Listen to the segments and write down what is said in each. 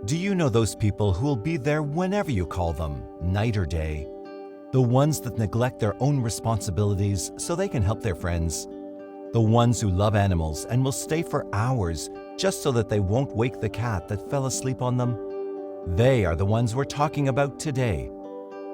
Do you know those people who will be there whenever you call them, night or day? The ones that neglect their own responsibilities so they can help their friends. The ones who love animals and will stay for hours just so that they won't wake the cat that fell asleep on them. They are the ones we're talking about today.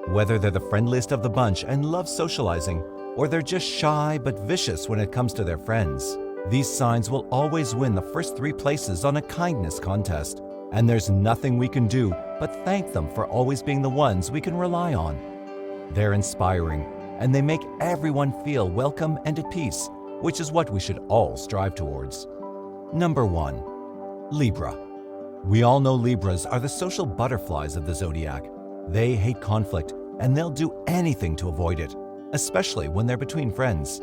Whether they're the friendliest of the bunch and love socializing, or they're just shy but vicious when it comes to their friends, these signs will always win the first 3 places on a kindness contest, and there's nothing we can do but thank them for always being the ones we can rely on. They're inspiring, and they make everyone feel welcome and at peace, which is what we should all strive towards. Number 1. Libra. We all know Libras are the social butterflies of the zodiac. They hate conflict, and they'll do anything to avoid it, especially when they're between friends.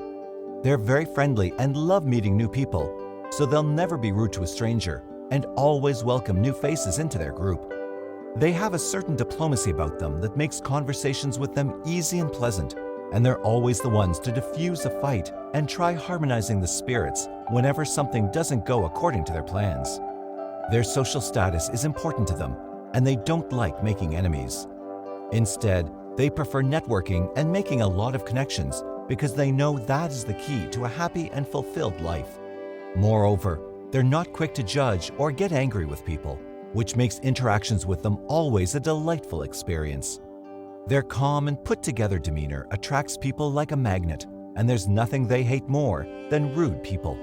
They're very friendly and love meeting new people, so they'll never be rude to a stranger and always welcome new faces into their group. They have a certain diplomacy about them that makes conversations with them easy and pleasant, and they're always the ones to diffuse a fight and try harmonizing the spirits whenever something doesn't go according to their plans. Their social status is important to them, and they don't like making enemies. Instead, they prefer networking and making a lot of connections because they know that is the key to a happy and fulfilled life. Moreover, they're not quick to judge or get angry with people, which makes interactions with them always a delightful experience. Their calm and put-together demeanor attracts people like a magnet, and there's nothing they hate more than rude people.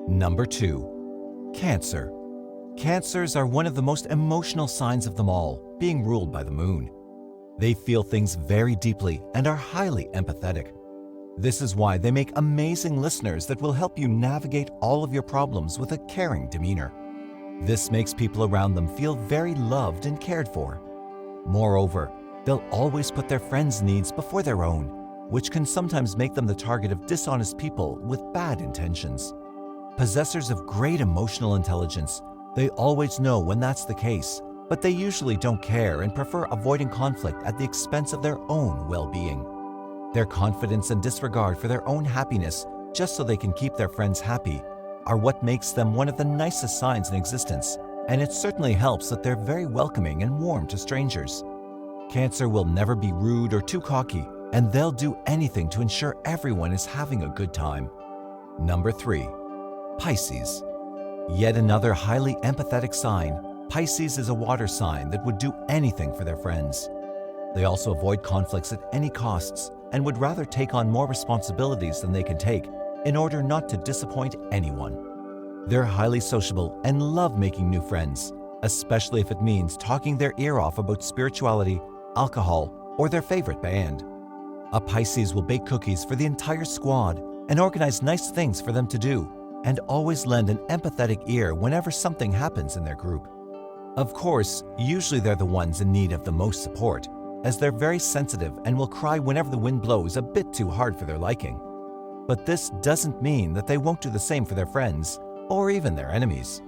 Number 2. Cancer. Cancers are one of the most emotional signs of them all, being ruled by the moon. They feel things very deeply and are highly empathetic. This is why they make amazing listeners that will help you navigate all of your problems with a caring demeanor. This makes people around them feel very loved and cared for. Moreover, they'll always put their friends' needs before their own, which can sometimes make them the target of dishonest people with bad intentions. Possessors of great emotional intelligence, they always know when that's the case, but they usually don't care and prefer avoiding conflict at the expense of their own well-being. Their confidence and disregard for their own happiness, just so they can keep their friends happy, are what makes them one of the nicest signs in existence, and it certainly helps that they're very welcoming and warm to strangers. Cancer will never be rude or too cocky, and they'll do anything to ensure everyone is having a good time. Number 3. Pisces. Yet another highly empathetic sign, Pisces is a water sign that would do anything for their friends. They also avoid conflicts at any costs and would rather take on more responsibilities than they can take in order not to disappoint anyone. They're highly sociable and love making new friends, especially if it means talking their ear off about spirituality, alcohol, or their favorite band. A Pisces will bake cookies for the entire squad and organize nice things for them to do, and always lend an empathetic ear whenever something happens in their group. Of course, usually they're the ones in need of the most support, as they're very sensitive and will cry whenever the wind blows a bit too hard for their liking. But this doesn't mean that they won't do the same for their friends or even their enemies.